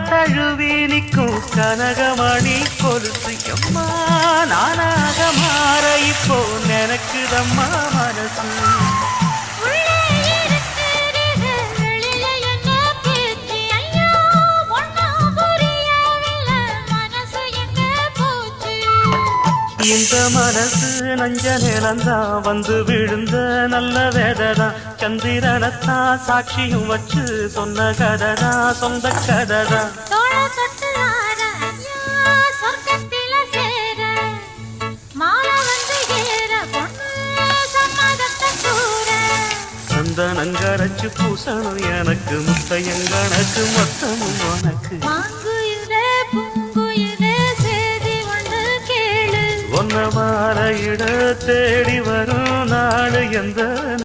தழுவி நிற்கும் கனகமணி கொலுசு எம்மா நானாக மாற இப்போ நினைக்குதம்மா மனசு. இந்த மனசு நஞ்ச நிலந்தான் வந்து விழுந்த நல்ல வேததான் சந்திரனத்தான் சாட்சியும் வச்சு சொன்ன கததான் சொந்த கததான். சந்தனங்கரைச்சு பூசணும் எனக்கு முத்தையங்கணக்கு மொத்தமும் உனக்கு. ஒன்ன மாற இட தேடி வரும் நாடு எந்த